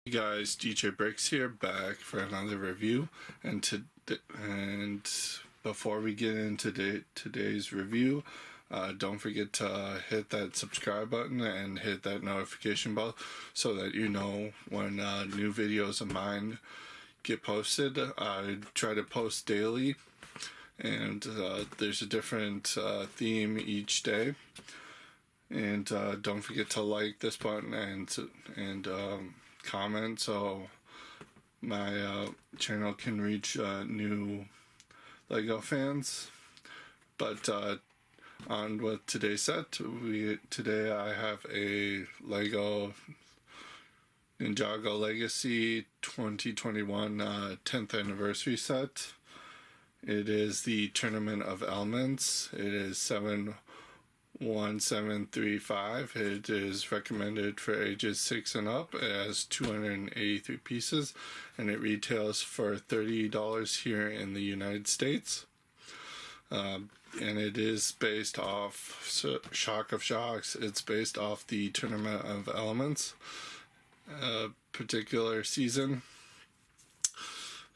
Hey guys, DJ Bricks here, back for another review, and before we get into today's review, don't forget to hit that subscribe button and hit that notification bell so that you know when new videos of mine get posted. I try to post daily, and there's a different theme each day. And don't forget to like this button and comment so my channel can reach new Lego fans. But on with today's set, today I have a Lego Ninjago Legacy 2021 10th anniversary set. It is the Tournament of Elements. It is 71735. It is recommended for ages 6 and up. It has 283 pieces and it retails for $30 here in the United States. And it is based off Shock of Shocks. It's based off the Tournament of Elements particular season.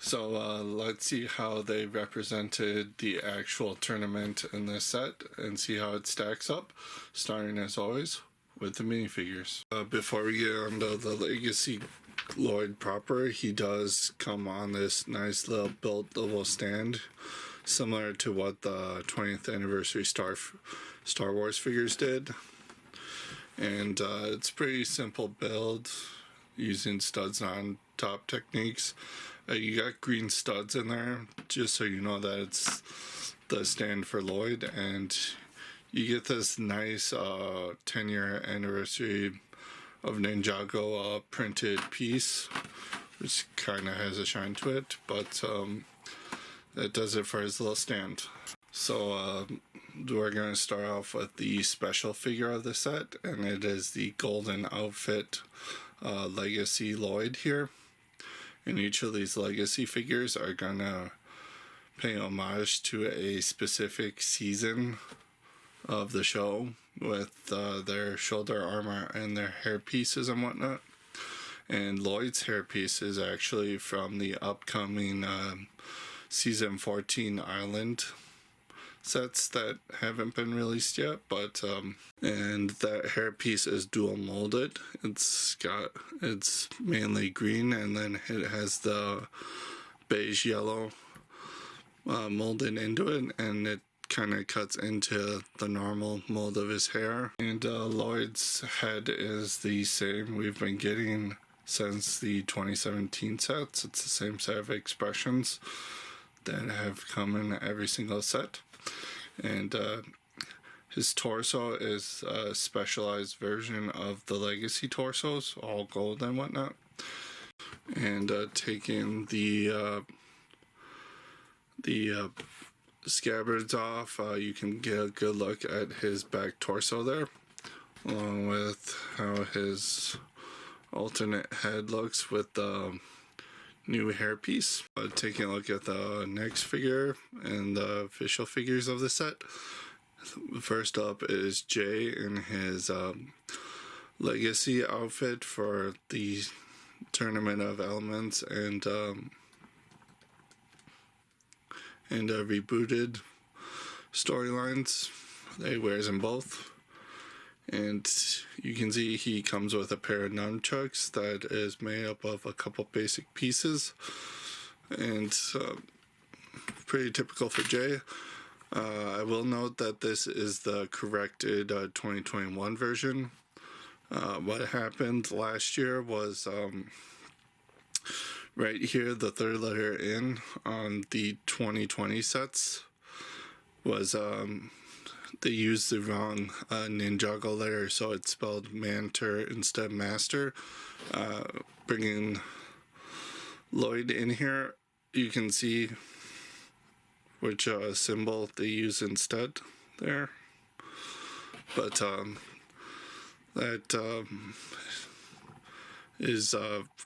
So let's see how they represented the actual tournament in this set and see how it stacks up, starting as always with the minifigures. Before we get onto the Legacy Lloyd proper, he does come on this nice little buildable stand, similar to what the 20th anniversary Star Wars figures did. And it's pretty simple build using studs on top techniques. You got green studs in there, just so you know that it's the stand for Lloyd, and you get this nice 10-year anniversary of Ninjago printed piece, which kind of has a shine to it, but that does it for his little stand. So we're going to start off with the special figure of the set, and it is the golden outfit Legacy Lloyd here. And each of these Legacy figures are gonna pay homage to a specific season of the show with their shoulder armor and their hair pieces and whatnot. And Lloyd's hair piece is actually from the upcoming season 14 Island sets that haven't been released yet, but and that hair piece is dual molded. It's mainly green, and then it has the beige yellow molded into it, and it kind of cuts into the normal mold of his hair. And Lloyd's head is the same we've been getting since the 2017 sets. It's the same set of expressions that have come in every single set. And his torso is a specialized version of the Legacy torsos, all gold and whatnot. And taking the scabbards off, you can get a good look at his back torso there, along with how his alternate head looks with the new hairpiece. Taking a look at the next figure and the official figures of the set. First up is Jay in his Legacy outfit for the Tournament of Elements and rebooted storylines. He wears them both. And you can see he comes with a pair of nunchucks that is made up of a couple basic pieces, and pretty typical for Jay. I will note that this is the corrected 2021 version. What happened last year was right here, the third letter in on the 2020 sets was they used the wrong Ninjago letter, so it's spelled Manter instead of Master. Bringing Lloyd in here, you can see which symbol they use instead there. But that is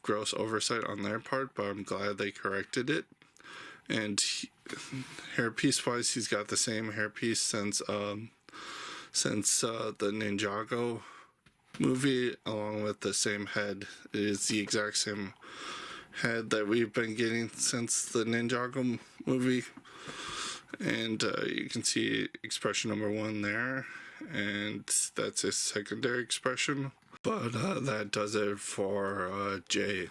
gross oversight on their part, but I'm glad they corrected it. And hairpiece wise, he's got the same hairpiece since the Ninjago movie, along with the same head. It is the exact same head that we've been getting since the Ninjago movie. And you can see expression number 1 there, and that's his secondary expression. But that does it for Jay.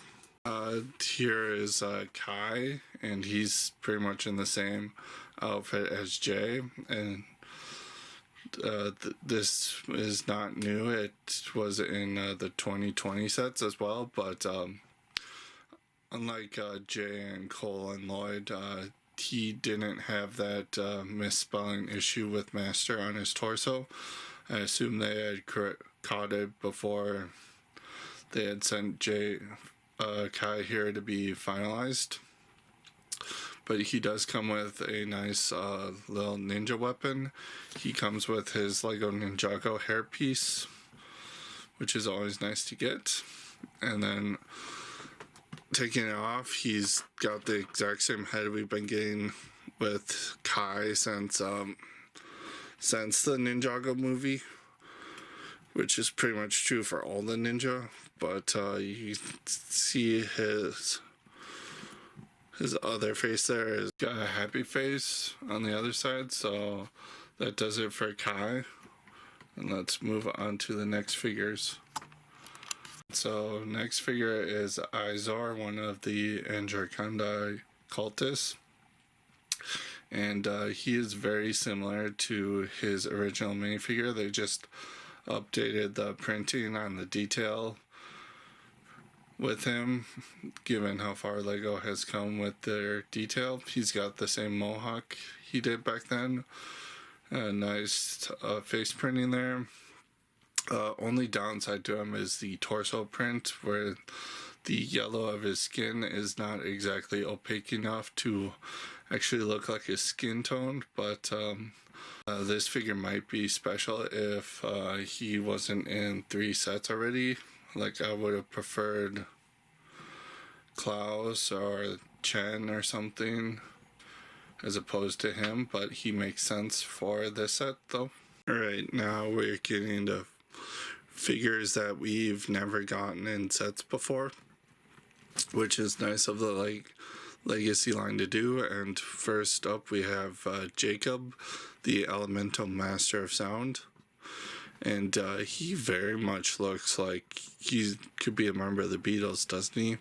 Here is Kai, and he's pretty much in the same outfit as Jay, and this is not new. It was in the 2020 sets as well, but unlike Jay and Cole and Lloyd, he didn't have that misspelling issue with Master on his torso. I assume they had caught it before they had sent Kai here to be finalized. But he does come with a nice little ninja weapon. He comes with his Lego Ninjago hairpiece, which is always nice to get. And then taking it off, he's got the exact same head we've been getting with Kai since the Ninjago movie, which is pretty much true for all the ninja. But you see his other face there is got a happy face on the other side, so that does it for Kai. And let's move on to the next figures. So next figure is Izar, one of the Androkandi cultists, and he is very similar to his original minifigure. They just updated the printing on the detail with him, given how far Lego has come with their detail. He's got the same mohawk he did back then. Nice face printing there. Only downside to him is the torso print, where the yellow of his skin is not exactly opaque enough to actually look like his skin tone, but this figure might be special if he wasn't in 3 sets already. Like, I would have preferred Klaus or Chen or something as opposed to him, but he makes sense for this set though. Alright, now we're getting into figures that we've never gotten in sets before, which is nice of the legacy line to do. And first up we have Jacob, the Elemental Master of Sound. And he very much looks like he could be a member of the Beatles, doesn't he?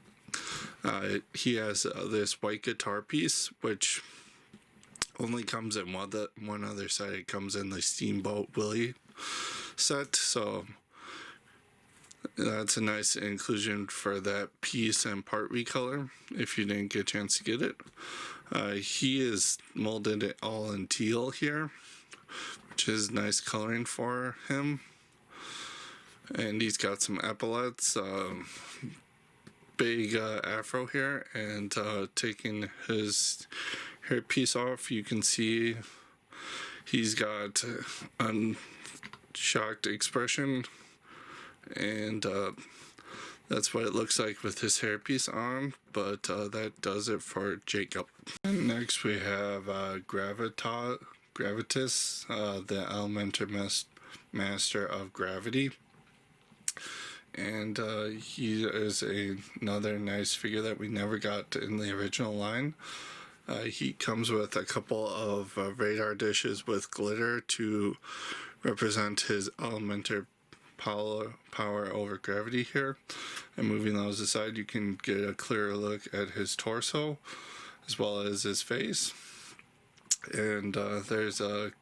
He has this white guitar piece, which only comes in one other set. It comes in the Steamboat Willie set, so that's a nice inclusion for that piece and part recolor, if you didn't get a chance to get it. He is molded it all in teal here, which is nice coloring for him. And he's got some epaulets, big afro here, and taking his hairpiece off, you can see he's got a shocked expression, and that's what it looks like with his hairpiece on. But that does it for Jacob. And next we have Gravitus, the Elemental Master of Gravity. And he is another nice figure that we never got in the original line. He comes with a couple of radar dishes with glitter to represent his elemental power over gravity here. And moving those aside, you can get a clearer look at his torso as well as his face. And there's a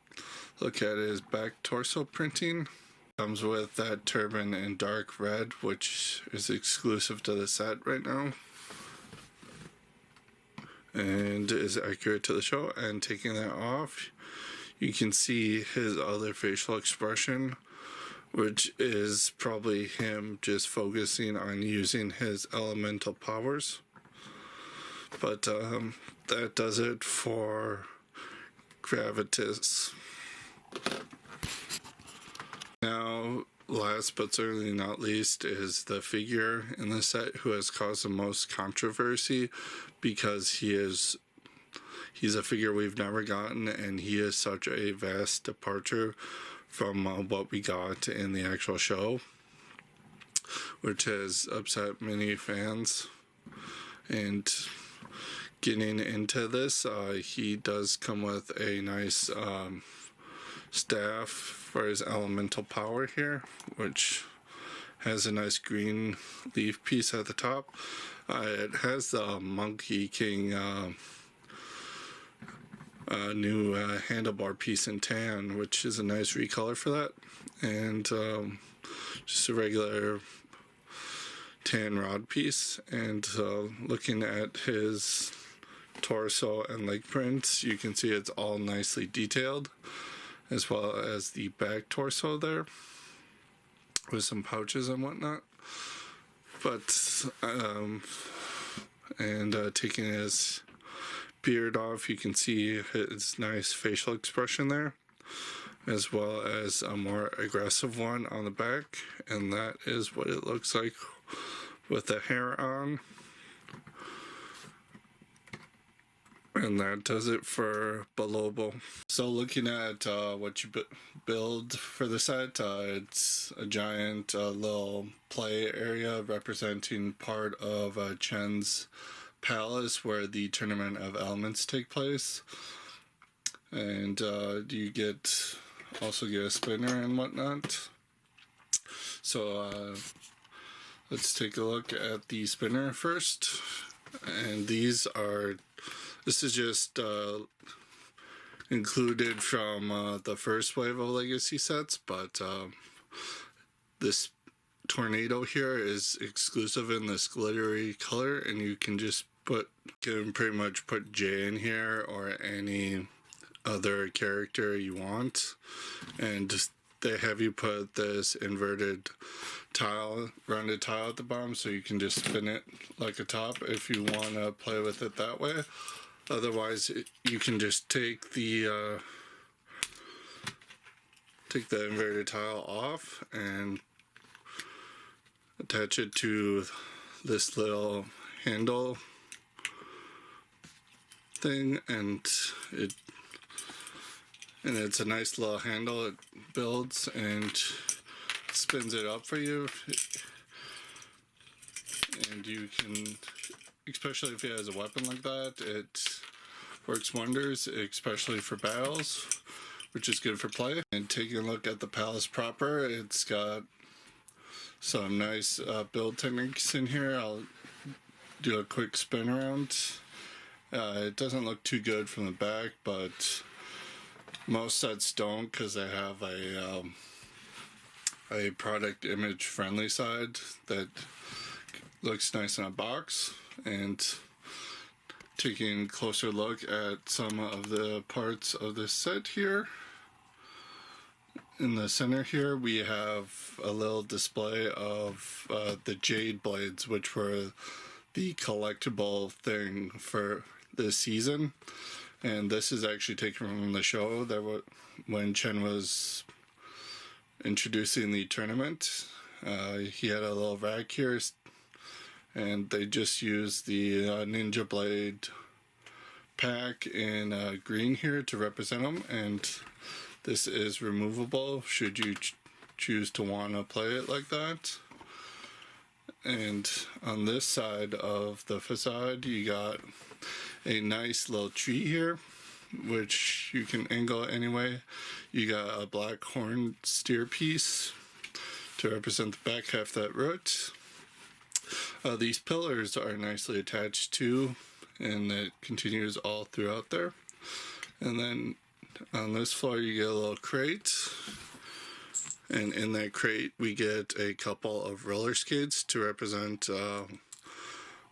look at his back torso printing. Comes with that turban in dark red, which is exclusive to the set right now, and is accurate to the show. And taking that off, you can see his other facial expression, which is probably him just focusing on using his elemental powers. But that does it for Gravitus. Now, last but certainly not least is the figure in the set who has caused the most controversy, because he's a figure we've never gotten, and he is such a vast departure from what we got in the actual show. which has upset many fans. And getting into this, he does come with a nice staff for his elemental power here, which has a nice green leaf piece at the top. It has the Monkey King new handlebar piece in tan, which is a nice recolor for that, and just a regular tan rod piece. And looking at his torso and leg prints, you can see it's all nicely detailed, as well as the back torso there with some pouches and whatnot. But taking his beard off, you can see his nice facial expression there, as well as a more aggressive one on the back, and that is what it looks like with the hair on. And that does it for Buildable. So looking at what you build for the set, it's a giant little play area representing part of Chen's palace where the Tournament of Elements take place. And you also get a spinner and whatnot. So let's take a look at the spinner first. And this is just included from the first wave of Legacy sets, but this tornado here is exclusive in this glittery color, and you can pretty much put Jay in here or any other character you want, and they have you put this inverted rounded tile at the bottom, so you can just spin it like a top if you want to play with it that way. Otherwise, you can just take the inverted tile off and attach it to this little handle thing, and it's a nice little handle. It builds and spins it up for you, and you can, especially if it has a weapon like that, it works wonders, especially for battles, which is good for play. And taking a look at the palace proper, it's got some nice build techniques in here. I'll do a quick spin around. It doesn't look too good from the back, but most sets don't, because they have a product image friendly side that looks nice in a box. And taking a closer look at some of the parts of this set here, in the center here we have a little display of the jade blades, which were the collectible thing for this season. And this is actually taken from the show when Chen was introducing the tournament. He had a little rack here, and they just used the Ninja Blade pack in green here to represent them, and this is removable should you choose to want to play it like that. And on this side of the facade, you got a nice little tree here, which you can angle anyway. You got a black horn steer piece to represent the back half of that root. These pillars are nicely attached too, and it continues all throughout there. And then on this floor you get a little crate, and in that crate we get a couple of roller skates to represent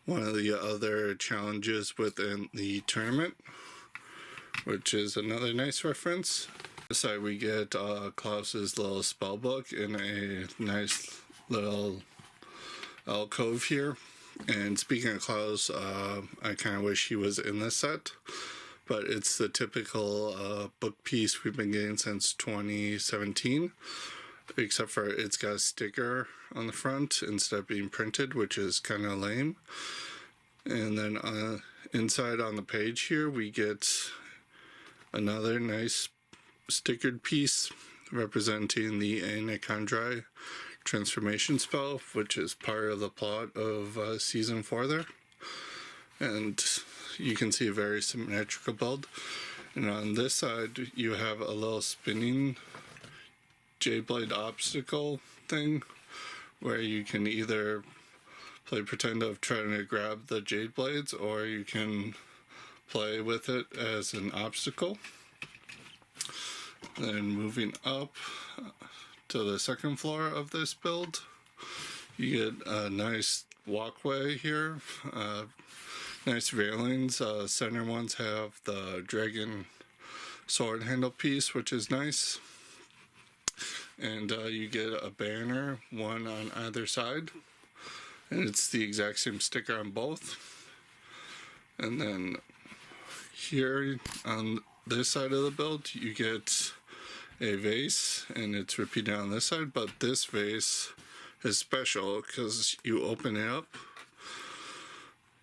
one of the other challenges within the tournament, which is another nice reference. This side we get Klaus's little spell book in a nice little alcove here. And speaking of Klaus, I kind of wish he was in this set, but it's the typical book piece we've been getting since 2017, except for it's got a sticker on the front instead of being printed, which is kind of lame. And then inside on the page here we get another nice stickered piece representing the Anachondri transformation spell, which is part of the plot of Season 4 there. And you can see a very symmetrical build. And on this side, you have a little spinning Jade Blade obstacle thing, where you can either play pretend of trying to grab the Jade Blades, or you can play with it as an obstacle. Then moving up to the second floor of this build, you get a nice walkway here, nice railings. Center ones have the dragon sword handle piece, which is nice. And you get a banner, one on either side, and it's the exact same sticker on both. And then here on this side of the build, you get a vase, and it's repeated on this side, but this vase is special because you open it up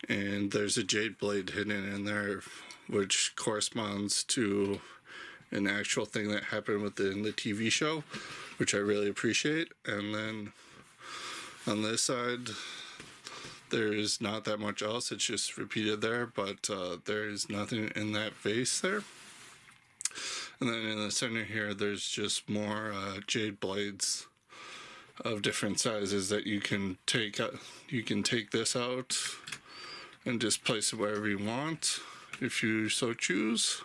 and there's a jade blade hidden in there, which corresponds to an actual thing that happened within the TV show, which I really appreciate. And then on this side, there's not that much else, it's just repeated there, but there's nothing in that vase there. And then in the center here, there's just more jade blades of different sizes that you can take out. You can take this out and just place it wherever you want, if you so choose.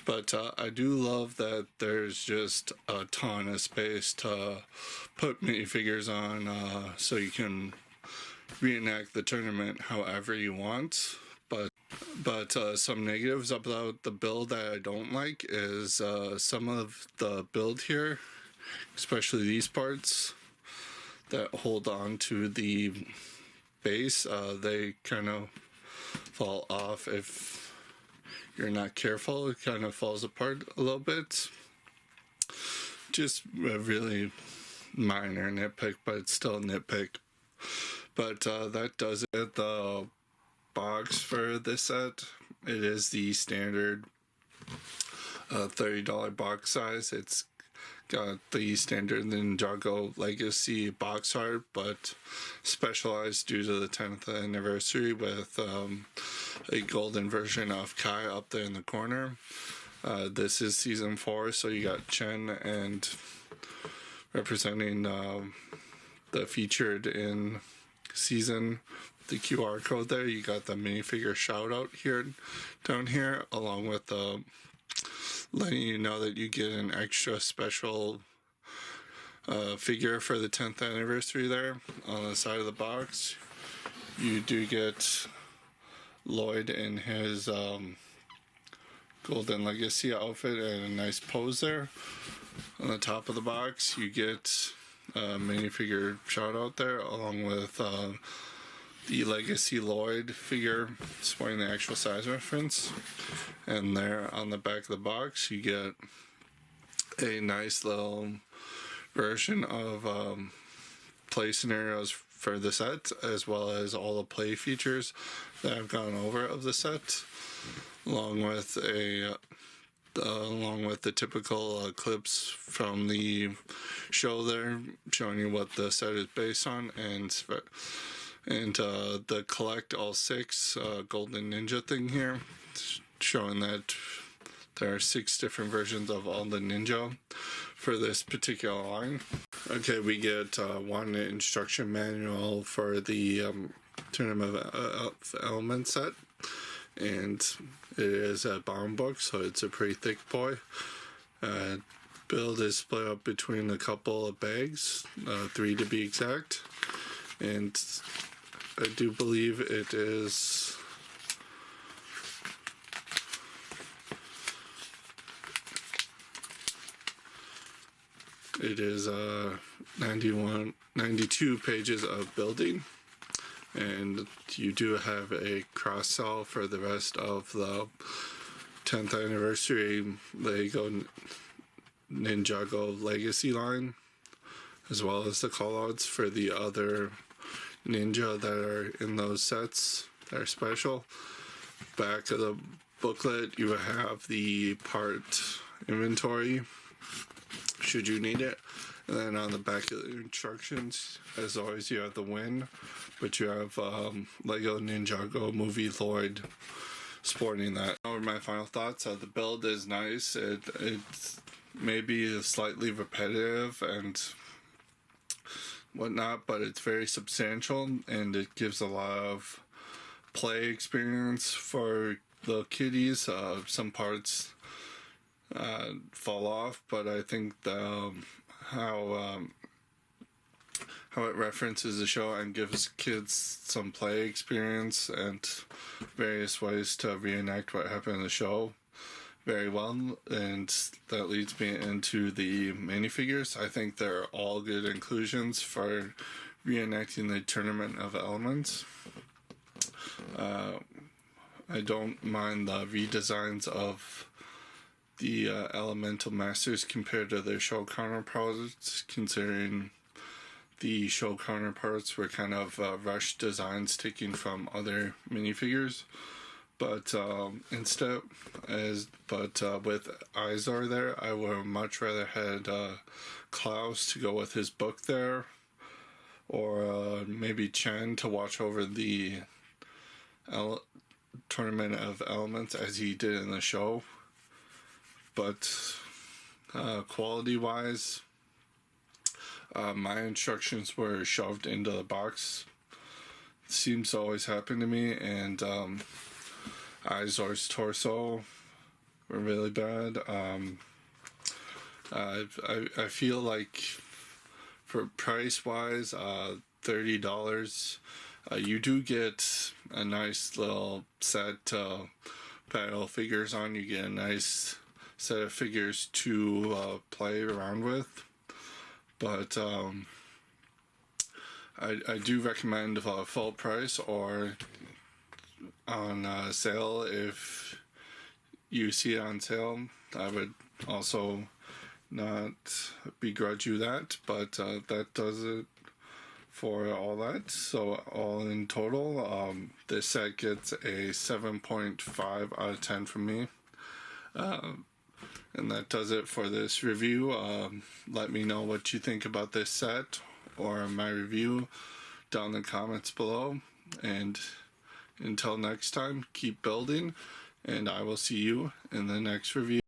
But I do love that there's just a ton of space to put minifigures on, so you can reenact the tournament however you want. But some negatives about the build that I don't like is some of the build here, especially these parts that hold on to the base, they kind of fall off if you're not careful. It kind of falls apart a little bit. Just a really minor nitpick, but it's still a nitpick. But that does it. The box for this set, it is the standard $30 box size. It's got the standard Ninjago Legacy box art, but specialized due to the 10th anniversary with a golden version of Kai up there in the corner. This is season 4, so you got Chen and representing the featured in season, the QR code there. You got the minifigure shout out here down here, along with letting you know that you get an extra special figure for the 10th anniversary there. On the side of the box, you do get Lloyd in his Golden Legacy outfit and a nice pose there. On the top of the box, you get a minifigure shout out there, along with the Legacy Lloyd figure sporting the actual size reference. And there on the back of the box, you get a nice little version of play scenarios for the set, as well as all the play features that I've gone over of the set, along with the typical clips from the show there, showing you what the set is based on, and the collect all 6 golden ninja thing here, showing that there are 6 different versions of all the ninja for this particular line. Okay, we get one instruction manual for the Tournament of Elements set, and it is a bound book, so it's a pretty thick boy. Build is split up between a couple of bags, 3 to be exact, and I do believe it is It is 92 pages of building, and you do have a cross-sell for the rest of the 10th anniversary Lego Ninjago Legacy line, as well as the callouts for the other ninja that are in those sets that are special. Back of the booklet, you have the part inventory should you need it, And then on the back of the instructions, as always, you have the win, but you have Lego Ninjago movie Lloyd sporting that. Over my final thoughts, the build is nice. It's maybe slightly repetitive and whatnot, but it's very substantial and it gives a lot of play experience for the kiddies. Some parts fall off, but I think how it references the show and gives kids some play experience and various ways to reenact what happened in the show very well, and that leads me into the minifigures. I think they're all good inclusions for reenacting the Tournament of Elements. I don't mind the redesigns of the Elemental Masters compared to their show counterparts, considering the show counterparts were kind of rushed designs taken from other minifigures. But with Izar there, I would much rather had Klaus to go with his book there, or maybe Chen to watch over the Tournament of Elements as he did in the show. But quality-wise, my instructions were shoved into the box. It seems to always happen to me, and Izar's torso were really bad. I feel like for price-wise, $30, you do get a nice little set battle figures on. You get a nice set of figures to play around with. But I do recommend full price or on sale. If you see it on sale, I would also not begrudge you that, but that does it for all that. So all in total, this set gets a 7.5 out of 10 from me. And that does it for this review. Let me know what you think about this set or my review down in the comments below. And until next time, keep building, and I will see you in the next review.